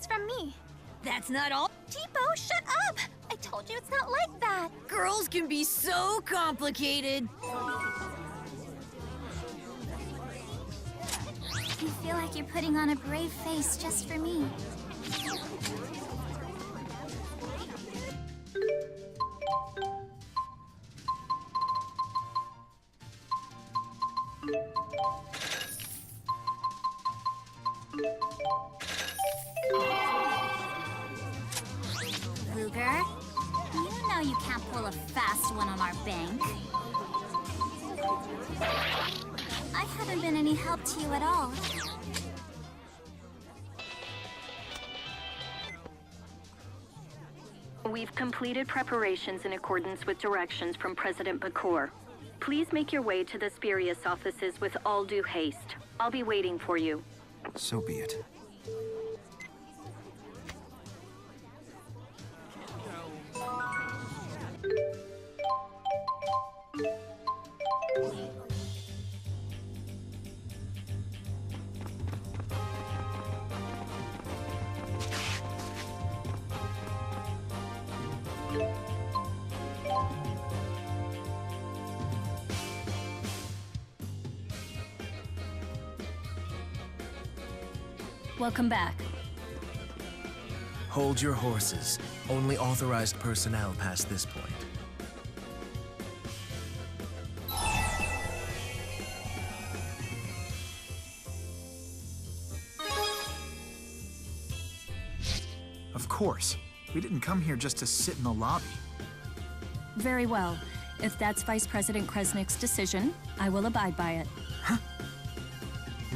it's from me. That's not all. Tipo, shut up! I told you it's not like that. Girls can be so complicated. I feel like you're putting on a brave face just for me. Luger, you know you can't pull a fast one on our bank. I haven't been any help to you at all. We've completed preparations in accordance with directions from President Bakor. Please make your way to the Spirius offices with all due haste. I'll be waiting for you. So be it. Welcome back. Hold your horses. Only authorized personnel past this point. Of course. We didn't come here just to sit in the lobby. Very well. If that's Vice President Kresnik's decision, I will abide by it.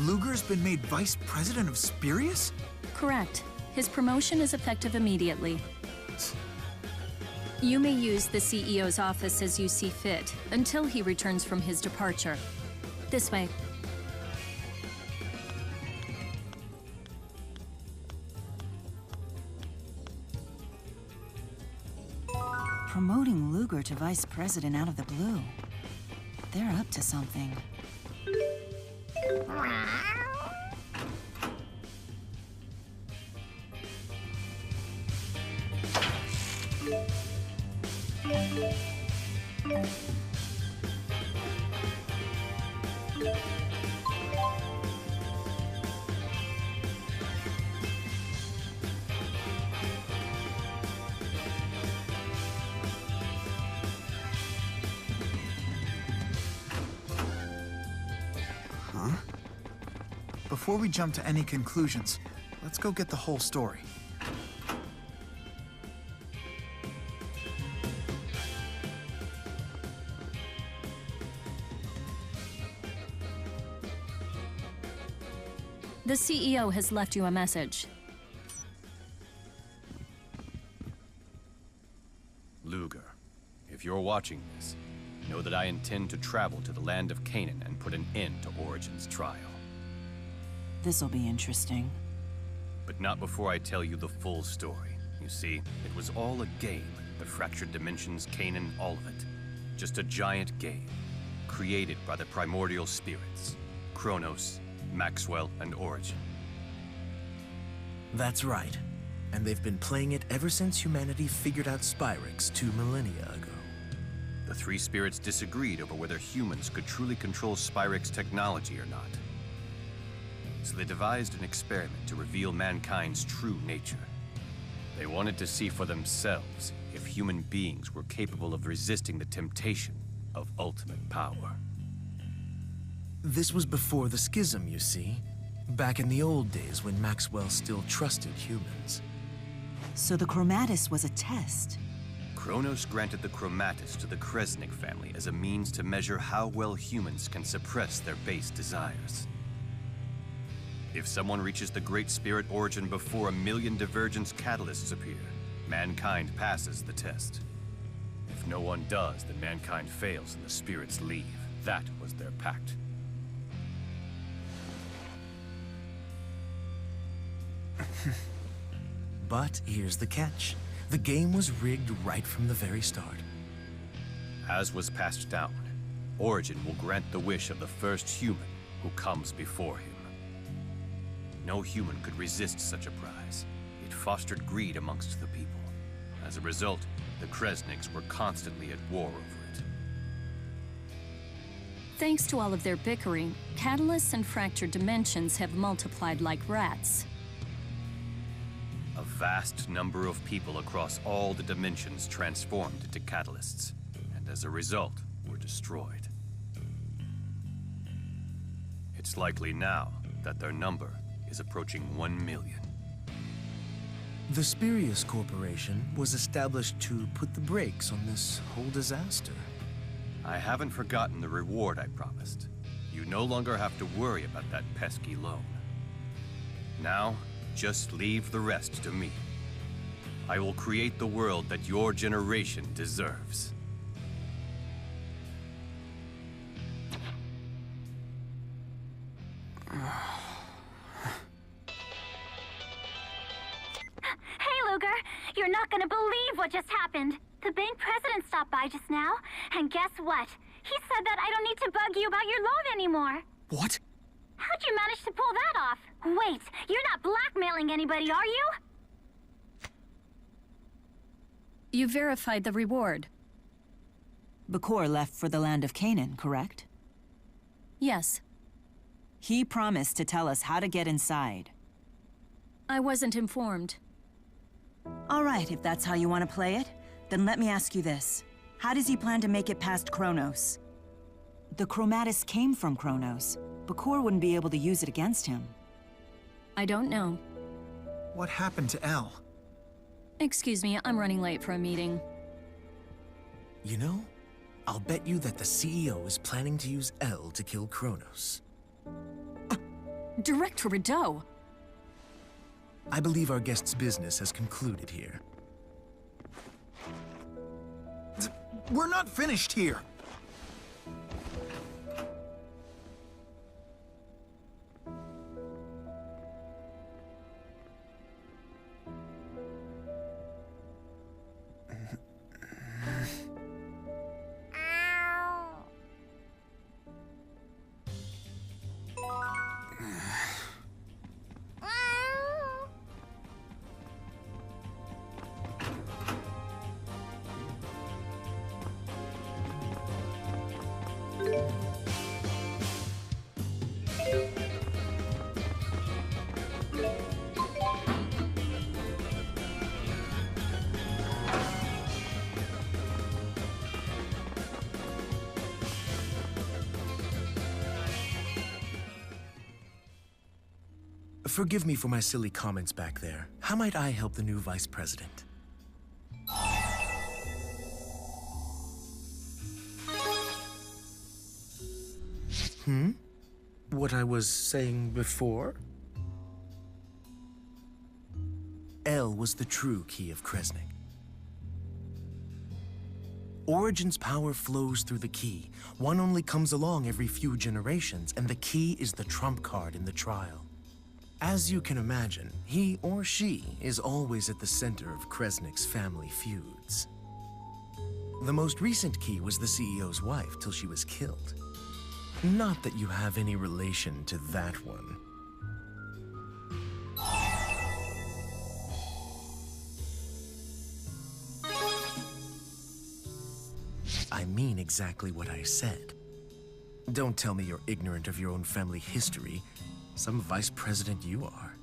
Luger's been made Vice President of Spirius? Correct. His promotion is effective immediately. You may use the CEO's office as you see fit until he returns from his departure. This way. Promoting Luger to Vice President out of the blue. They're up to something. Before we jump to any conclusions, let's go get the whole story. The CEO has left you a message. Luger, if you're watching this, know that I intend to travel to the land of Canaan and put an end to Origin's trial. This'll be interesting. But not before I tell you the full story. You see, it was all a game. The fractured dimensions, Canaan, all of it. Just a giant game, created by the primordial spirits. Kronos, Maxwell, and Origin. That's right. And they've been playing it ever since humanity figured out Spyrix 2 millennia ago. The three spirits disagreed over whether humans could truly control Spyrix technology or not. So they devised an experiment to reveal mankind's true nature. They wanted to see for themselves if human beings were capable of resisting the temptation of ultimate power. This was before the schism, you see. Back in the old days when Maxwell still trusted humans. So the Chromatus was a test. Kronos granted the Chromatus to the Kresnik family as a means to measure how well humans can suppress their base desires. If someone reaches the Great Spirit Origin before 1,000,000 divergence catalysts appear, mankind passes the test. If no one does, then mankind fails and the spirits leave. That was their pact. But here's the catch. The game was rigged right from the very start. As was passed down, Origin will grant the wish of the first human who comes before him. No human could resist such a prize. fostered greed amongst the people. As a result, the Kresniks were constantly at war over it. Thanks to all of their bickering, catalysts and fractured dimensions have multiplied like rats. A vast number of people across all the dimensions transformed into catalysts, and as a result, were destroyed. It's likely now that their number is approaching 1 million. The Spurious Corporation was established to put the brakes on this whole disaster. I haven't forgotten the reward I promised. You no longer have to worry about that pesky loan. Now, just leave the rest to me. I will create the world that your generation deserves. Hey, Luger! You're not gonna believe what just happened! The bank president stopped by just now, and guess what? He said that I don't need to bug you about your loan anymore. What? How'd you manage to pull that off? Wait, you're not blackmailing anybody, are you? You verified the reward. Bakor left for the land of Canaan, correct? Yes. He promised to tell us how to get inside. I wasn't informed. All right, if that's how you want to play it, then let me ask you this. How does he plan to make it past Kronos? The Chromatus came from Kronos. Bakor wouldn't be able to use it against him. I don't know. What happened to El? Excuse me, I'm running late for a meeting. You know, I'll bet you that the CEO is planning to use El to kill Kronos. Director Rideau! I believe our guest's business has concluded here. We're not finished here. Forgive me for my silly comments back there. How might I help the new vice president? What I was saying before? El was the true key of Kresnik. Origin's power flows through the key. One only comes along every few generations, and the key is the trump card in the trial. As you can imagine, he or she is always at the center of Kresnik's family feuds. The most recent key was the CEO's wife till she was killed. Not that you have any relation to that one. I mean exactly what I said. Don't tell me you're ignorant of your own family history. Some vice president you are.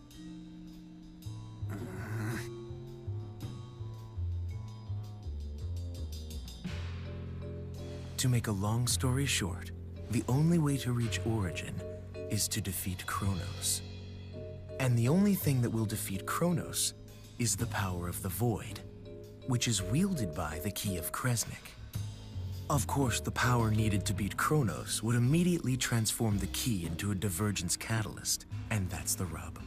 To make a long story short, the only way to reach Origin is to defeat Kronos. And the only thing that will defeat Kronos is the power of the Void, which is wielded by the Key of Kresnik. Of course, the power needed to beat Kronos would immediately transform the key into a divergence catalyst, and that's the rub.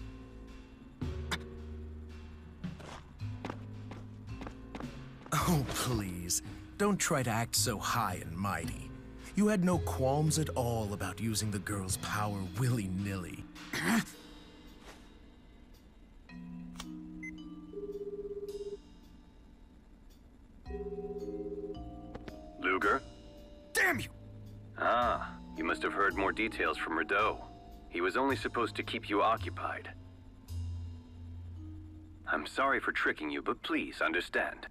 Oh, please. Don't try to act so high and mighty. You had no qualms at all about using the girl's power willy-nilly. Luger? Damn you! Ah, you must have heard more details from Rideau. He was only supposed to keep you occupied. I'm I'm sorry for tricking you, but please understand.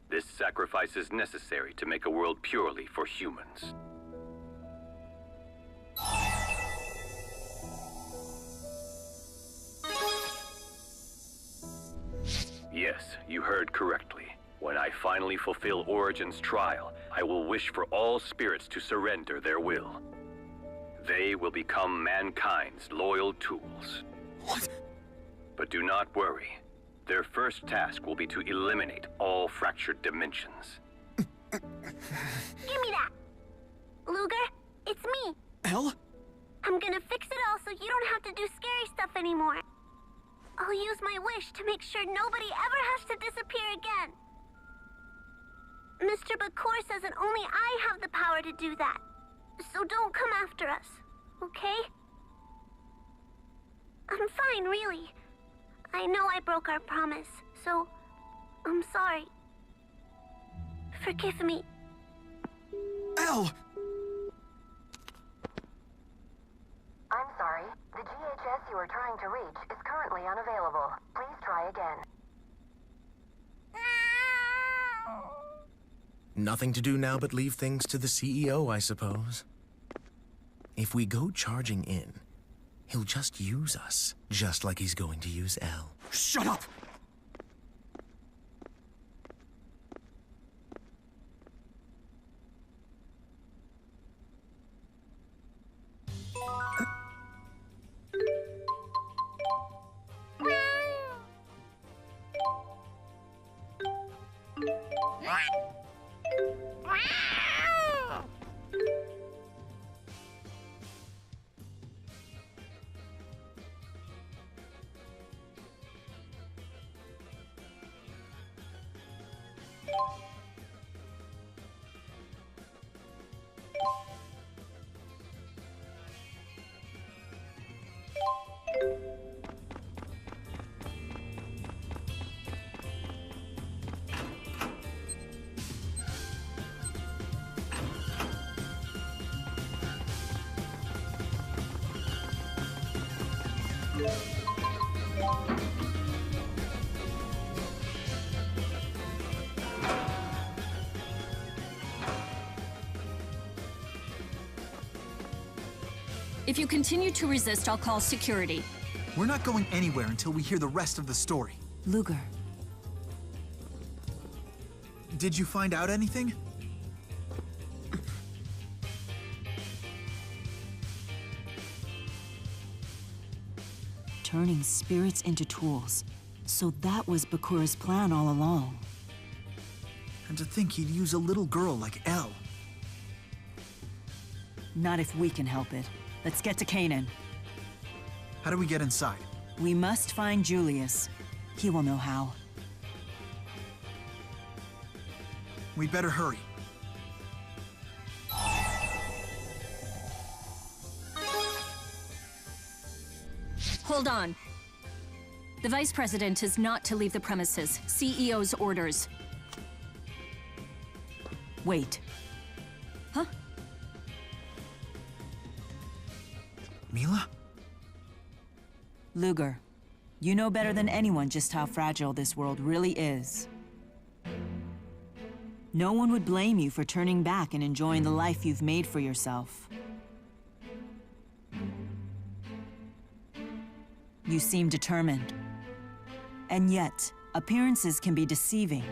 This sacrifice is necessary to make a world purely for humans. Yes, you heard correctly. When I finally fulfill Origin's trial, I will wish for all spirits to surrender their will. They will become mankind's loyal tools. What? But do not worry. Their first task will be to eliminate all fractured dimensions. Give me that! Luger, it's me. Elle? I'm gonna fix it all so you don't have to do scary stuff anymore. I'll use my wish to make sure nobody ever has to disappear again. Mr. Bakur says that only I have the power to do that. So don't come after us, okay? I'm fine, really. I know I broke our promise, so I'm sorry. Forgive me. Elle! I'm sorry. The GHS you are trying to reach is currently unavailable. Please try again. Nothing to do now but leave things to the CEO, I suppose. If we go charging in, he'll just use us, just like he's going to use Elle. Shut up! If you continue to resist, I'll call security. We're not going anywhere until we hear the rest of the story. Luger, Did you find out anything? turning spirits into tools. So that was Bakur's plan all along. And to think he'd use a little girl like Elle. Not if we can help it. Let's get to Canaan. How do we get inside? We must find Julius. He will know how. We better hurry. Hold on. The Vice President is not to leave the premises. CEO's orders. Wait. Huh? Mila? Luger, you know better than anyone just how fragile this world really is. No one would blame you for turning back and enjoying the life you've made for yourself. You seem determined. And yet, appearances can be deceiving.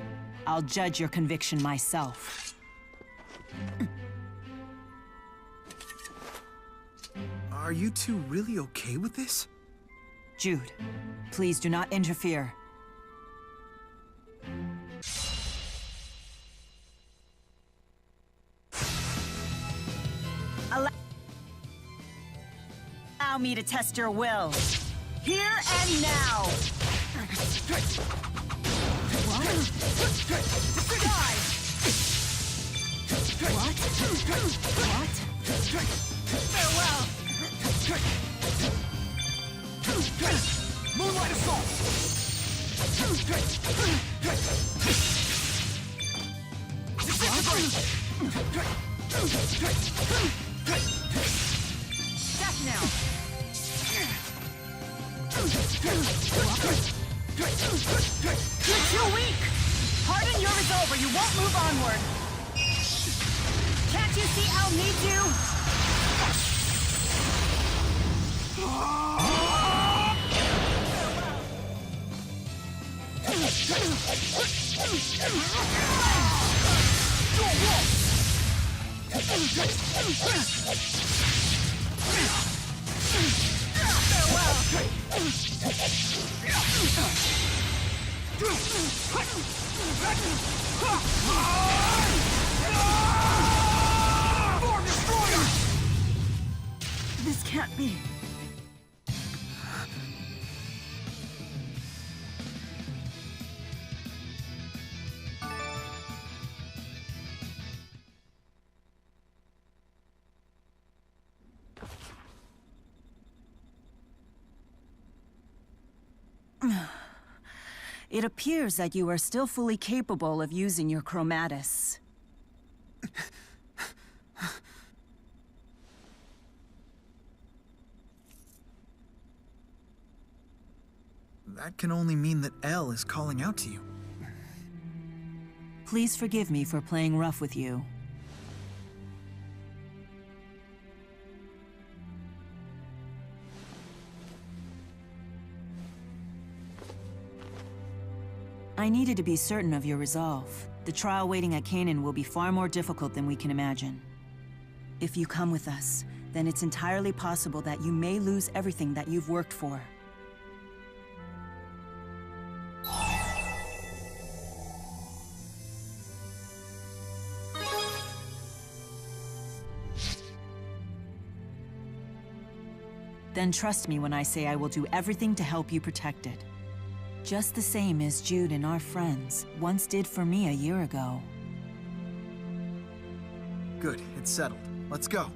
I'll judge your conviction myself. Are you two really okay with this? Jude, please do not interfere. Allow me to test your will. Here and now! What? Die! What? Farewell! Moonlight assault! Death now! You're too weak! Harden your resolve or you won't move onward! Can't you see I'll need you? This can't be. It appears that you are still fully capable of using your chromatis. That can only mean that El is calling out to you. Please forgive me for playing rough with you. I needed to be certain of your resolve. The trial waiting at Canaan will be far more difficult than we can imagine. If you come with us, then it's entirely possible that you may lose everything that you've worked for. Then trust me when I say I will do everything to help you protect it. Just the same as Jude and our friends once did for me a year ago. Good, it's settled. Let's go.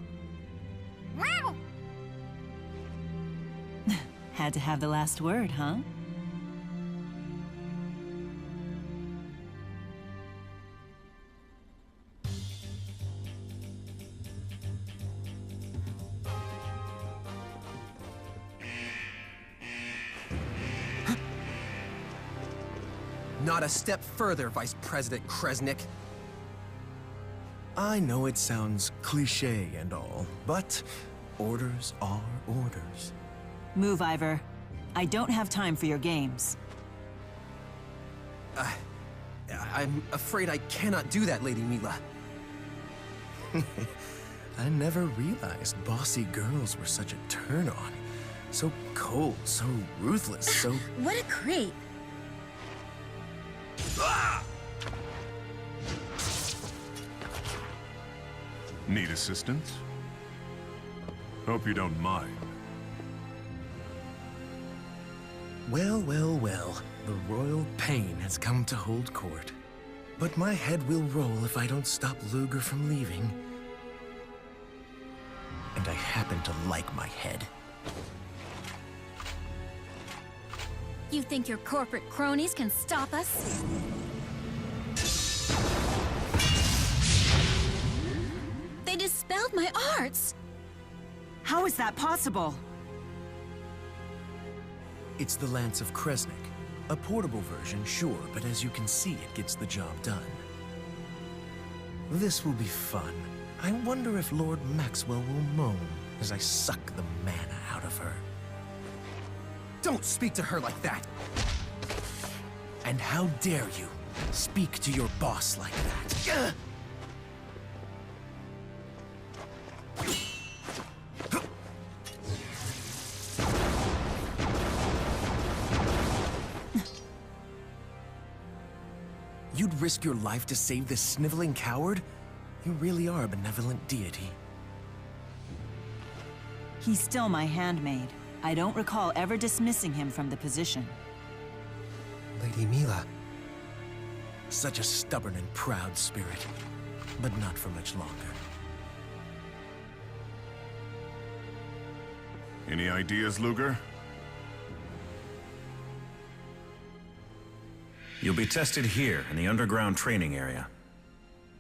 Had to have the last word, huh? Not a step further, Vice President Kresnik. I know it sounds cliché and all, but orders are orders. Move, Ivor. I don't have time for your games. I'm afraid I cannot do that, Lady Mila. I never realized bossy girls were such a turn-on. So cold, so ruthless, so... What a creep! Need assistance? Hope you don't mind. Well, well, well. The royal pain has come to hold court. But my head will roll if I don't stop Luger from leaving. And I happen to like my head. You think your corporate cronies can stop us? They dispelled my arts! How is that possible? It's the Lance of Kresnik. A portable version, sure, but as you can see, it gets the job done. This will be fun. I wonder if Lord Maxwell will moan as I suck the mana out of her. Don't speak to her like that! And how dare you speak to your boss like that? You'd risk your life to save this sniveling coward? You really are a benevolent deity. He's still my handmaid. I don't recall ever dismissing him from the position. Lady Mila. Such a stubborn and proud spirit, but not for much longer. Any ideas, Luger? You'll be tested here, in the underground training area.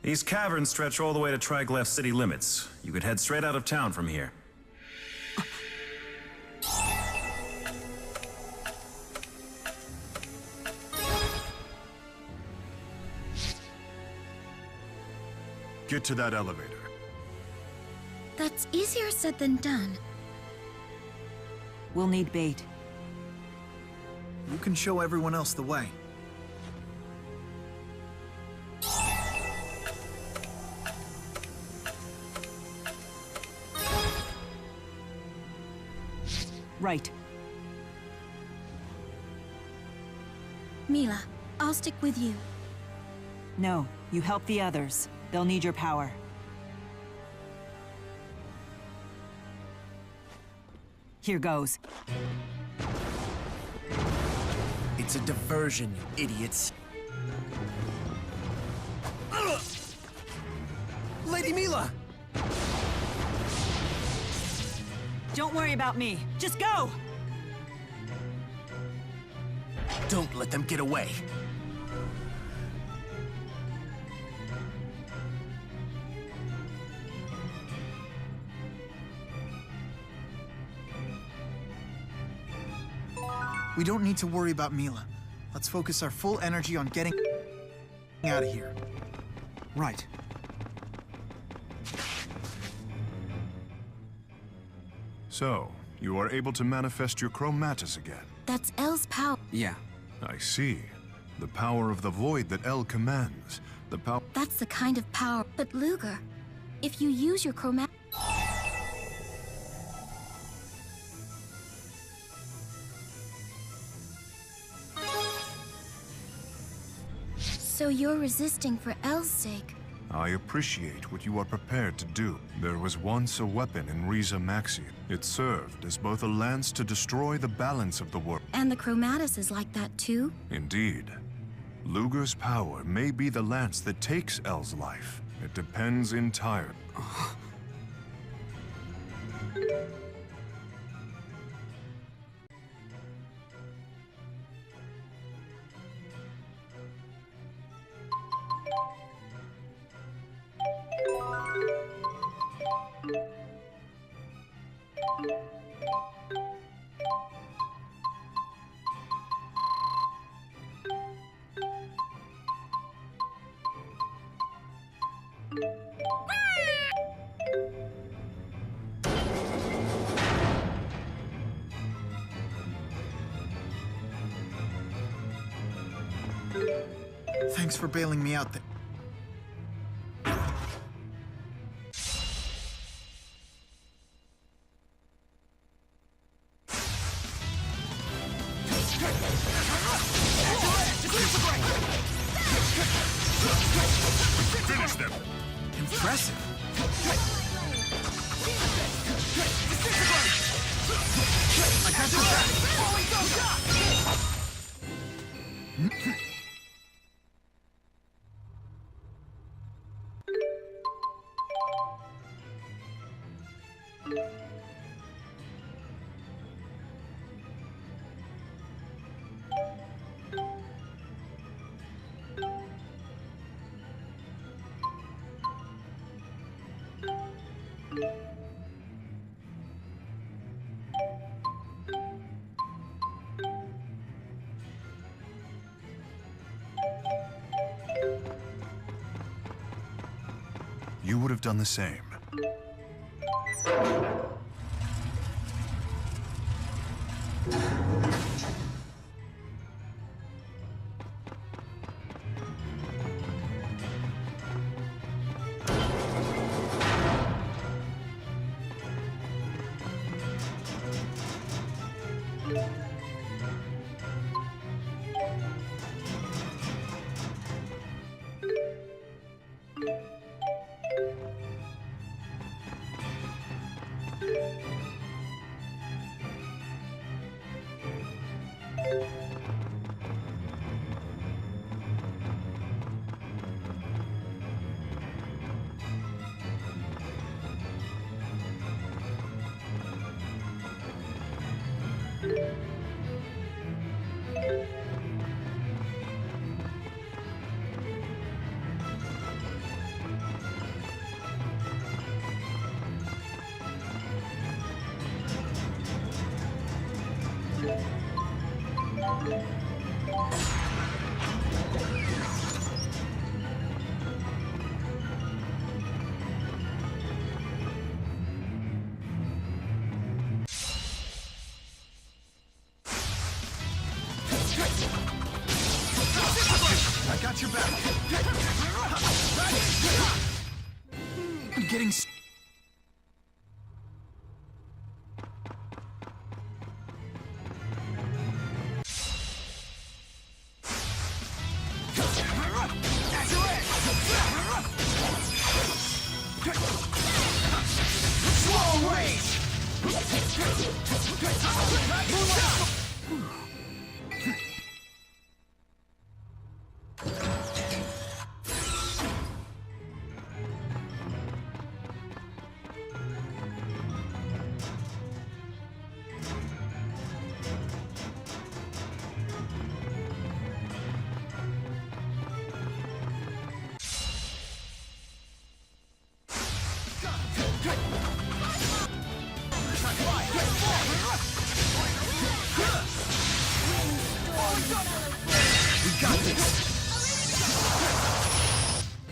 These caverns stretch all the way to Triglav city limits. You could head straight out of town from here. Get to that elevator. That's easier said than done. We'll need bait. You can show everyone else the way. Right. Mila, I'll stick with you. No, you help the others. They'll need your power. Here goes. It's a diversion, you idiots. Lady Mila! Don't worry about me. Just go! Don't let them get away. We don't need to worry about Mila. Let's focus our full energy on getting out of here. Right. So, you are able to manifest your chromatis again. That's El's power. Yeah. I see. The power of the void that El commands. The power... That's the kind of power. But Luger, if you use your chromatic... So you're resisting for El's sake. I appreciate what you are prepared to do. There was once a weapon in Riza Maxi. It served as both a lance to destroy the balance of the world. And the chromatis is like that too? Indeed. Luger's power may be the lance that takes El's life. It depends entirely. Thanks for bailing me out there. Finish them! Impressive. I got your back. You would have done the same. got your back. I'm getting... Slow rage!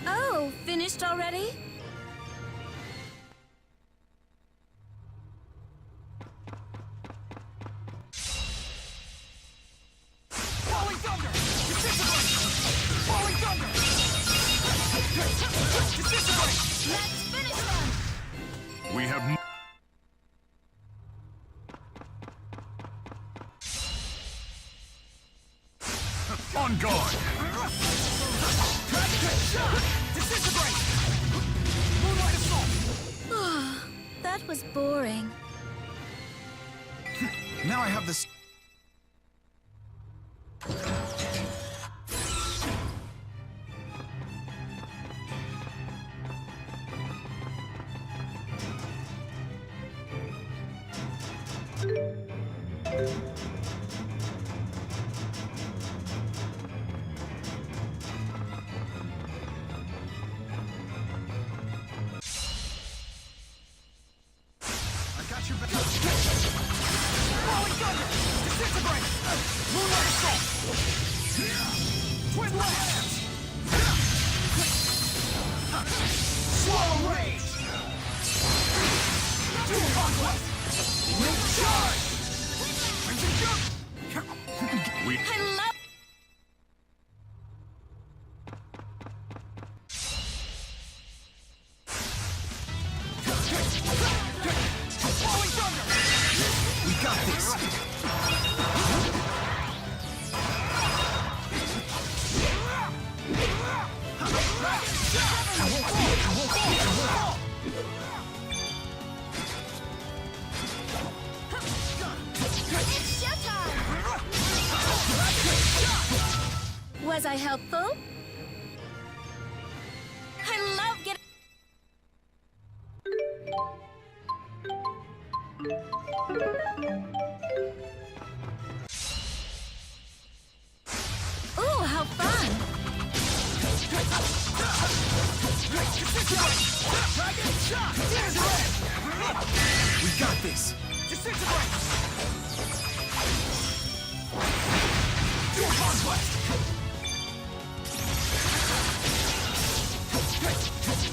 Oh, finished already? Falling thunder! Disintegrate! Falling thunder! Disintegrate! Let's finish them! We have... On guard! Disintegrate! Moonlight assault! That was boring. Now I have this... Twin lands! Swallow rage! Dual conquest! Charge! We... I love... Falling thunder! We got this! It's showtime! Was I helpful? I love getting... Ooh, how fun! Dragon shot! Tears red! We got this! Disintegrate! Dual conquest!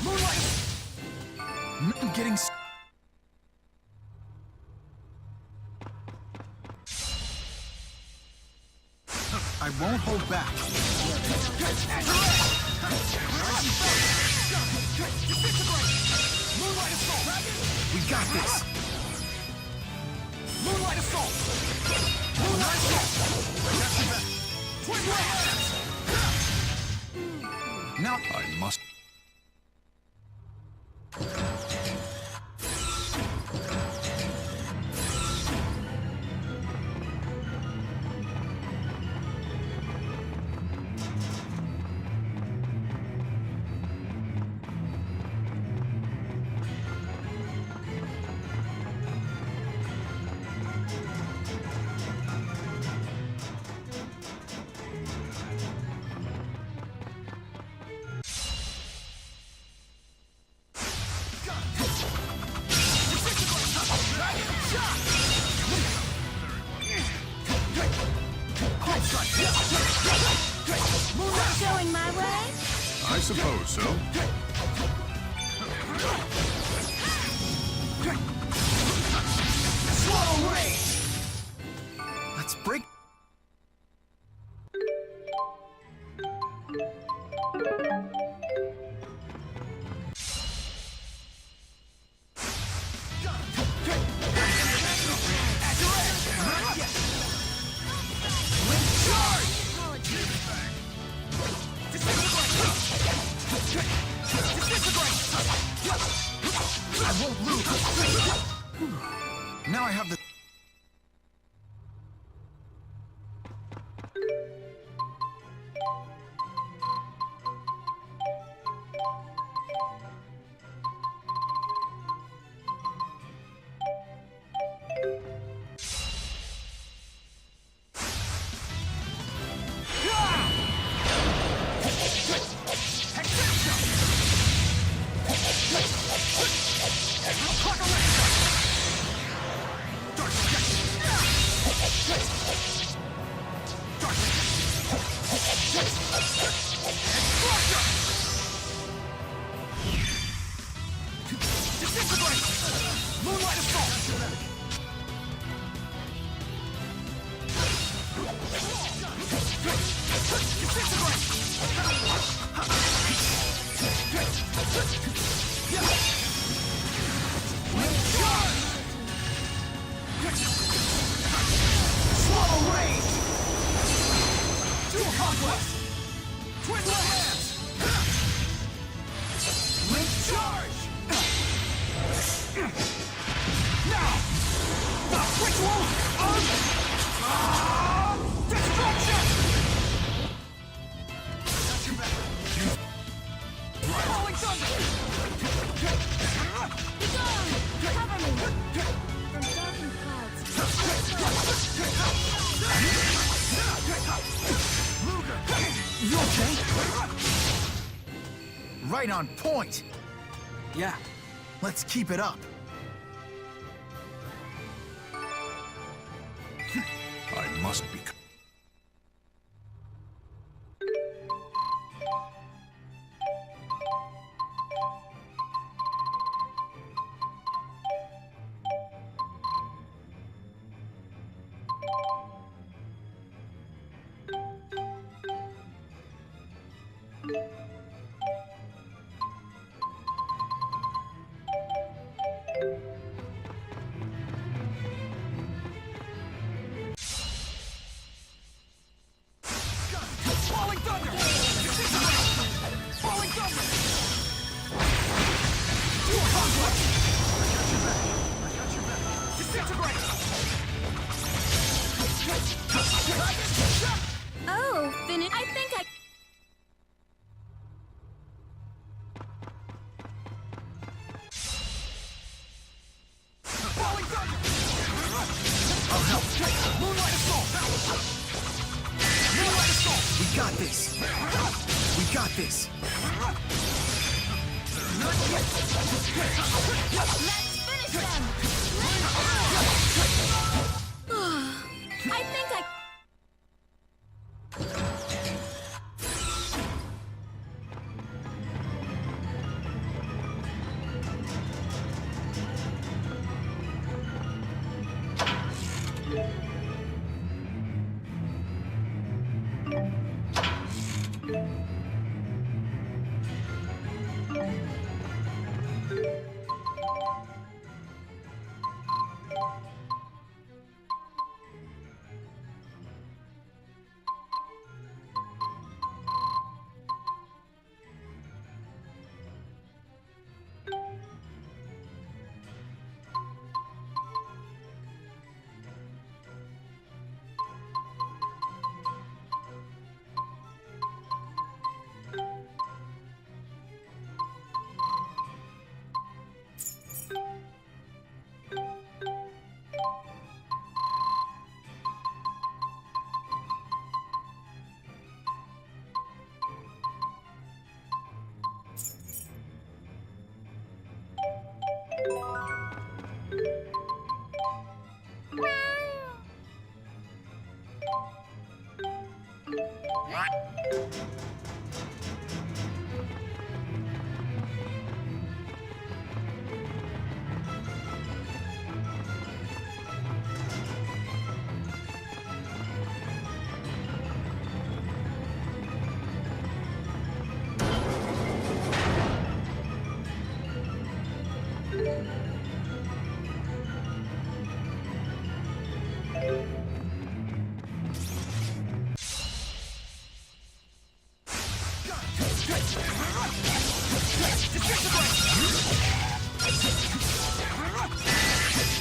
Moonlight! I'm getting... I won't hold back. Moonlight assault! We got this! Moonlight assault! Moonlight assault! Twin lands! Now I must... Going my way? I suppose so. Swallow rage! let's break... Now I have the... You okay? Right on point! Yeah, let's keep it up. I must be... Oh, finish. I think I... I'll help. Moonlight Assault! Moonlight Assault! We got this! We got this! Let's finish them! I think I...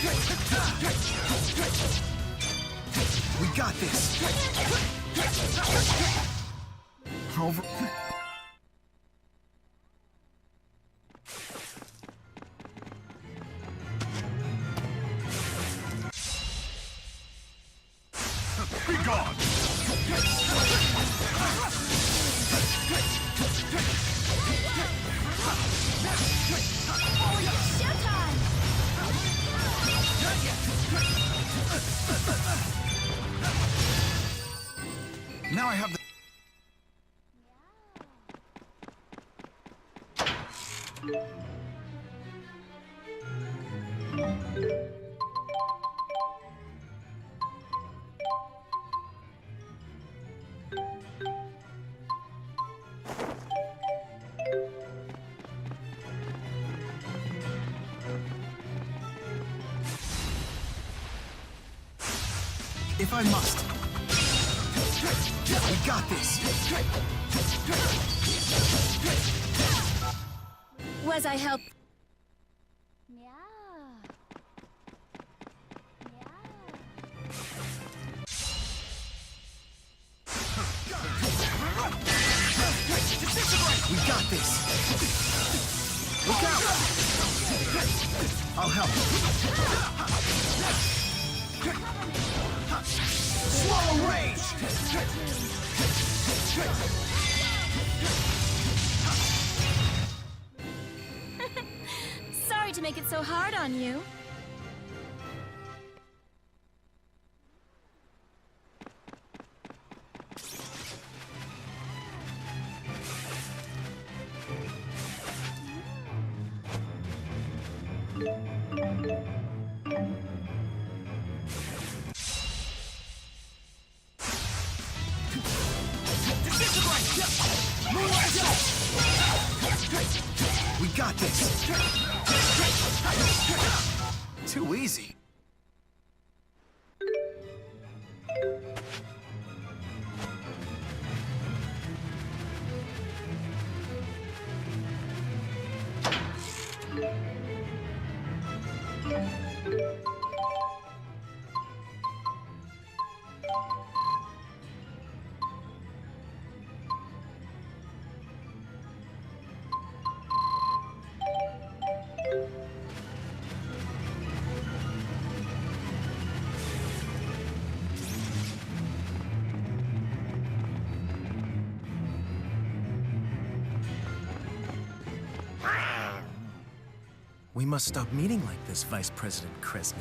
We got this. Over. Be gone! Showtime! Now I have the... If I must. We got this. Was I help? We got this. Look out! I'll help. Swallow rage! Sorry to make it so hard on you. We got this. Too easy. We must stop meeting like this, Vice President Kresnik.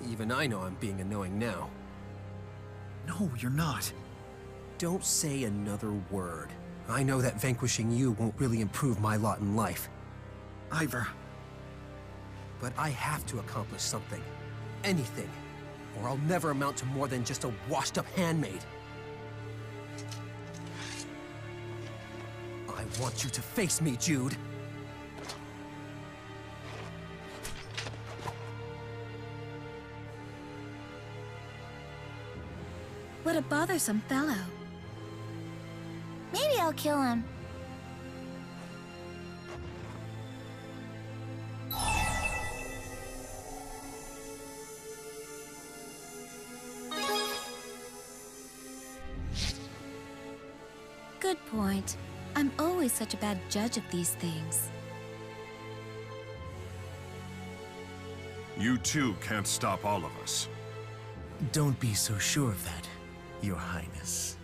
Even I know I'm being annoying now. No, you're not. Don't say another word. I know that vanquishing you won't really improve my lot in life. Ivor. But I have to accomplish something. Anything. Or I'll never amount to more than just a washed-up handmaid. I want you to face me, Jude. What a bothersome fellow. Maybe I'll kill him. Good point. I'm always such a bad judge of these things. You too can't stop all of us. Don't be so sure of that, Your Highness.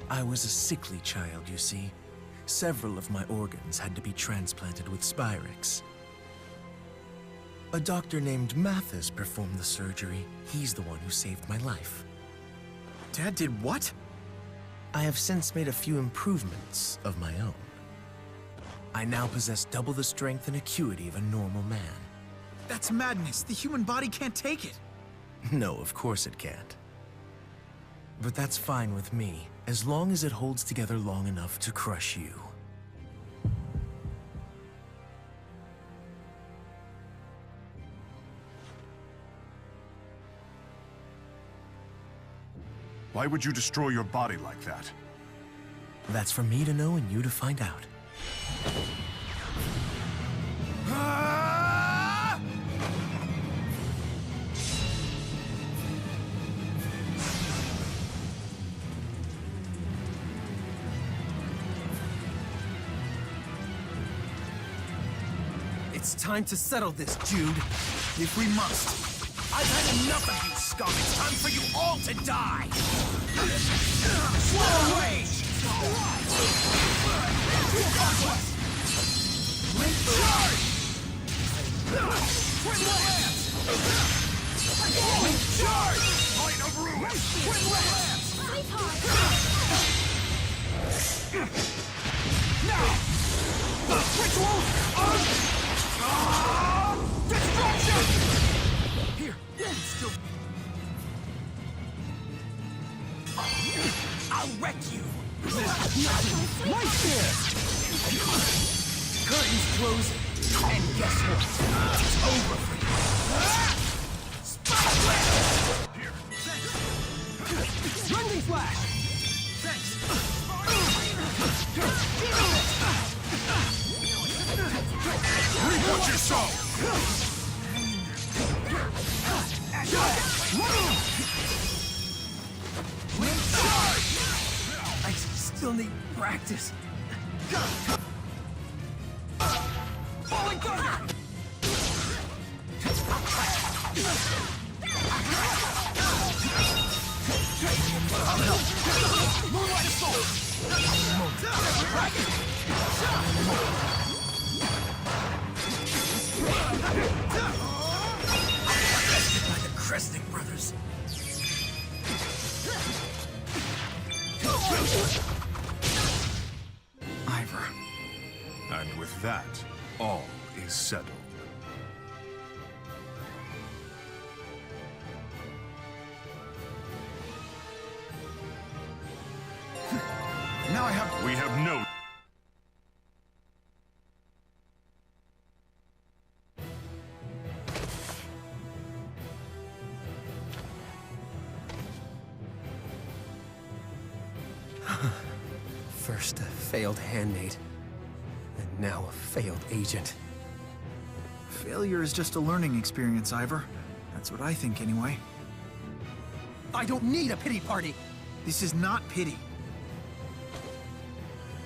I was a sickly child, you see. Several of my organs had to be transplanted with Spyrix. A doctor named Mathis performed the surgery. He's the one who saved my life. Dad did what? I have since made a few improvements of my own. I now possess double the strength and acuity of a normal man. That's madness. The human body can't take it. No, of course it can't. But that's fine with me, as long as it holds together long enough to crush you. Why would you destroy your body like that? That's for me to know and you to find out. It's time to settle this, Jude. If we must. I've had enough of you, scum! It's time for you all to die! Slow rage! Charge! Twin lance! Charge! Point of ruin! Twin lance! Now! Ritual of destruction! Here, still. I'll wreck you! Right there! Curtains closing, and guess what? It's over for you! Spotlight! Here, thanks! Lightning flash! Thanks! Reap what you sow! Charge! I still need practice. Falling thunder! Moonlight assault! By the Kresnik brothers. Ivor. And with that, all is settled. Now I have... We have no... First a failed handmaid, and now a failed agent. Failure is just a learning experience, Ivor. That's what I think, anyway. I don't need a pity party! This is not pity.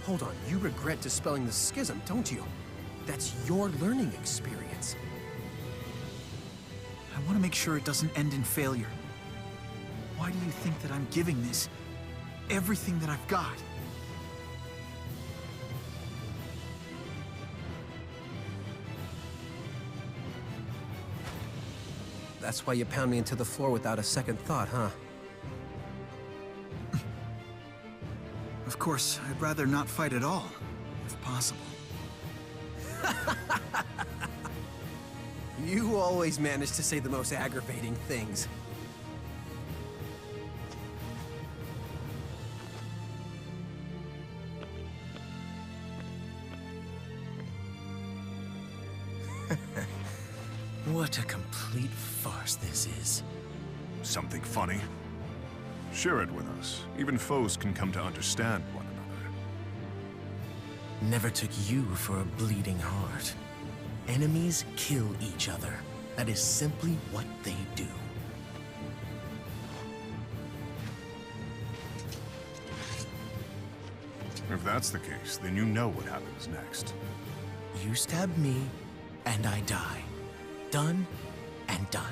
Hold on, you regret dispelling the schism, don't you? That's your learning experience. I want to make sure it doesn't end in failure. Why do you think that I'm giving this everything that I've got? That's why you pound me into the floor without a second thought, huh? Of course, I'd rather not fight at all, if possible. You always manage to say the most aggravating things. What a complete farce this is. Something funny? Share it with us. Even foes can come to understand one another. Never took you for a bleeding heart. Enemies kill each other. That is simply what they do. If that's the case, then you know what happens next. You stab me, and I die. Done and done.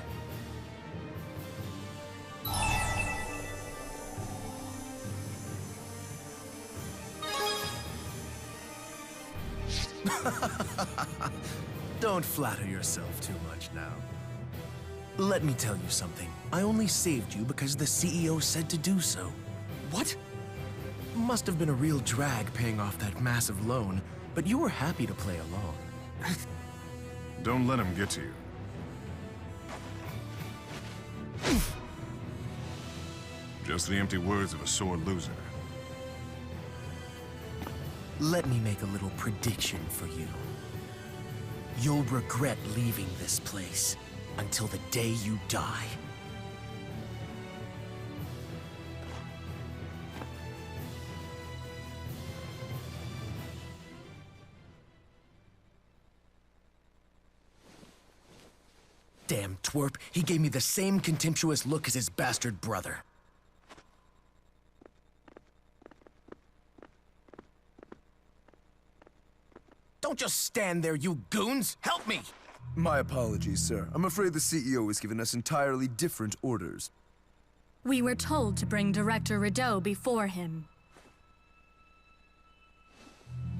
Don't flatter yourself too much now. Let me tell you something. I only saved you because the CEO said to do so. What? Must have been a real drag paying off that massive loan, but you were happy to play along. Don't let him get to you. Just the empty words of a sore loser. Let me make a little prediction for you. You'll regret leaving this place until the day you die. Damn twerp, he gave me the same contemptuous look as his bastard brother. Don't just stand there, you goons! Help me! My apologies, sir. I'm afraid the CEO has given us entirely different orders. We were told to bring Director Rideau before him.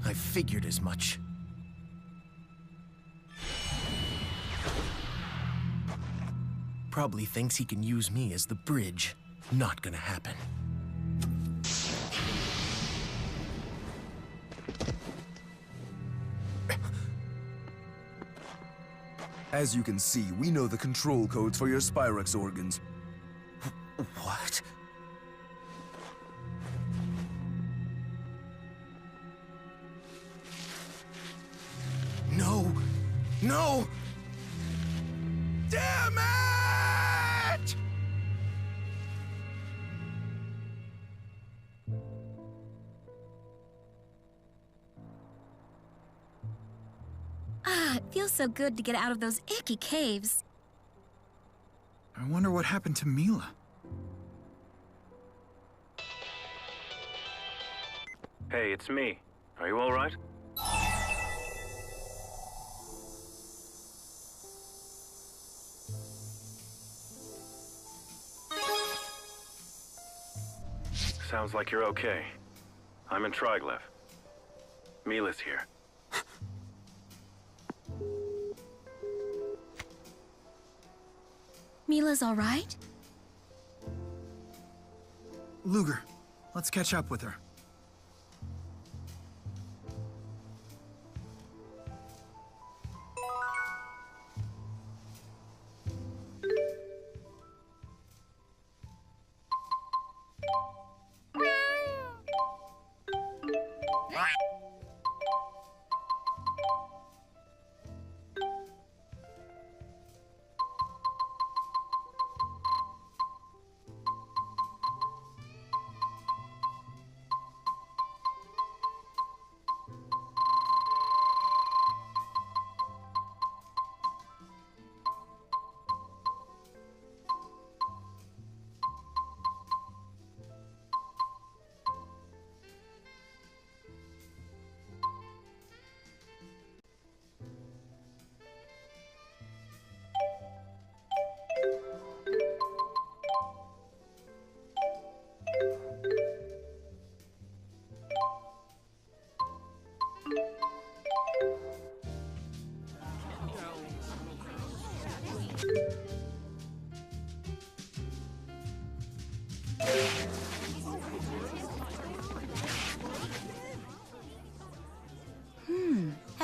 I figured as much. Probably thinks he can use me as the bridge. Not gonna happen. As you can see, we know the control codes for your Spyrex organs. What? No! No! Damn it! Ah, it feels so good to get out of those icky caves. I wonder what happened to Mila. Hey, it's me. Are you all right? Sounds like you're okay. I'm in Triglev. Mila's here. Mila's all right? Luger, let's catch up with her.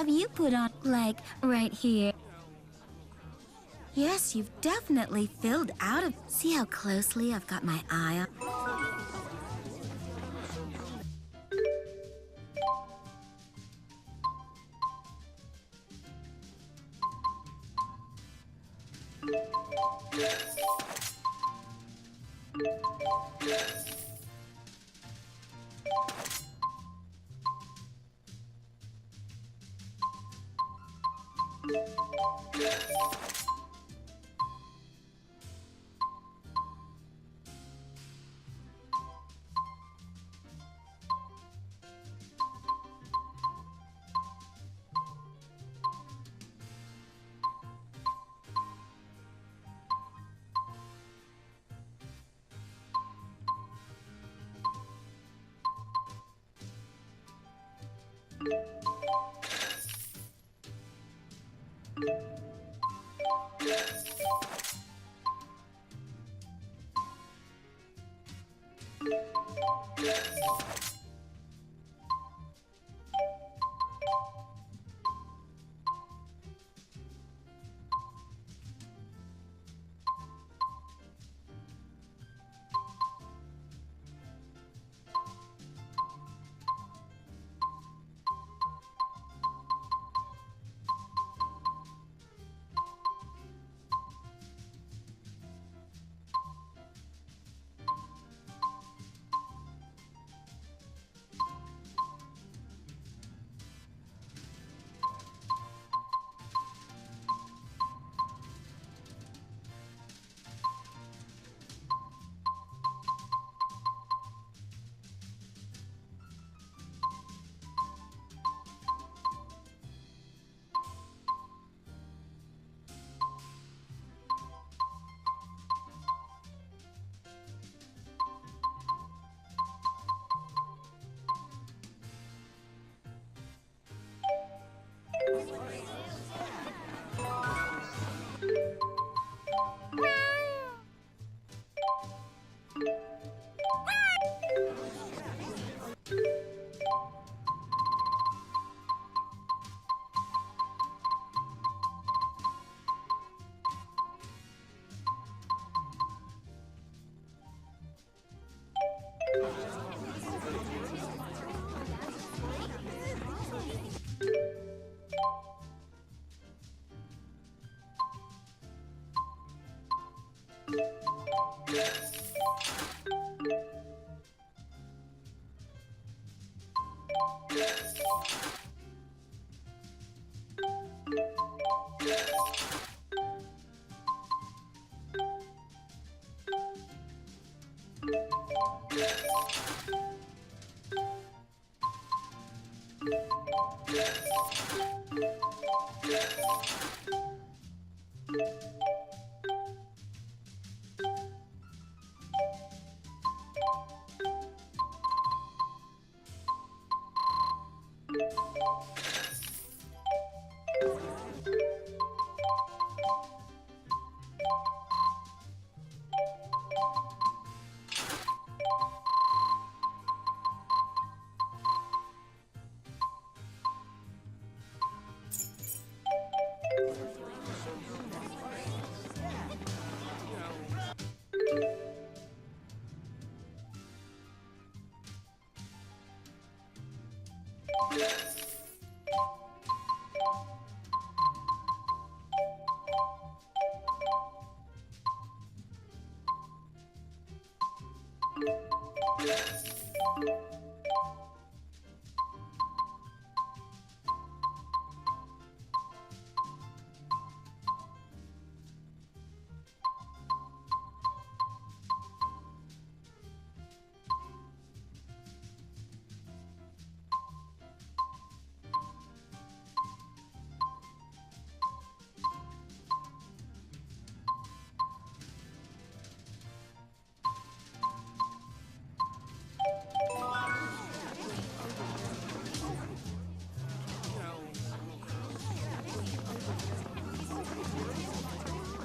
Have you put on, like, right here? Yes, you've definitely filled out of... See how closely I've got my eye on...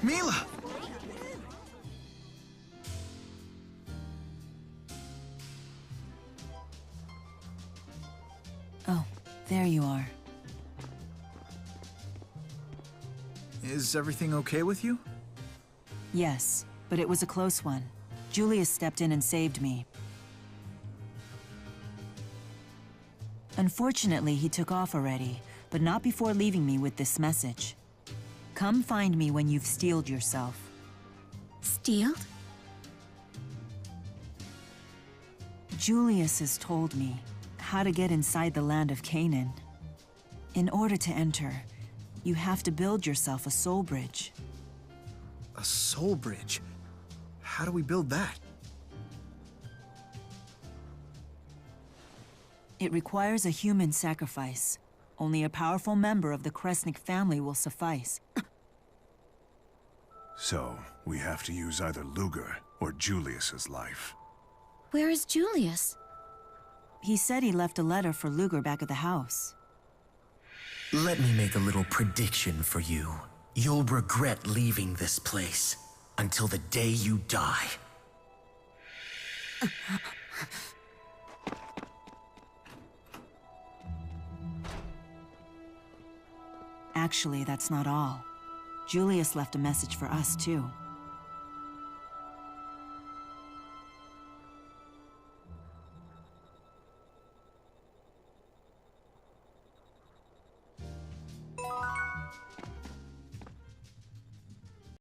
Mila! Oh, there you are. Is everything okay with you? Yes, but it was a close one. Julius stepped in and saved me. Unfortunately, he took off already, but not before leaving me with this message. Come find me when you've steeled yourself. Steeled? Julius has told me how to get inside the land of Canaan. In order to enter, you have to build yourself a soul bridge. A soul bridge? How do we build that? It requires a human sacrifice. Only a powerful member of the Kresnik family will suffice. So, we have to use either Luger or Julius's life. Where is Julius? He said he left a letter for Luger back at the house. Let me make a little prediction for you. You'll regret leaving this place until the day you die. Actually, that's not all. Julius left a message for us, too.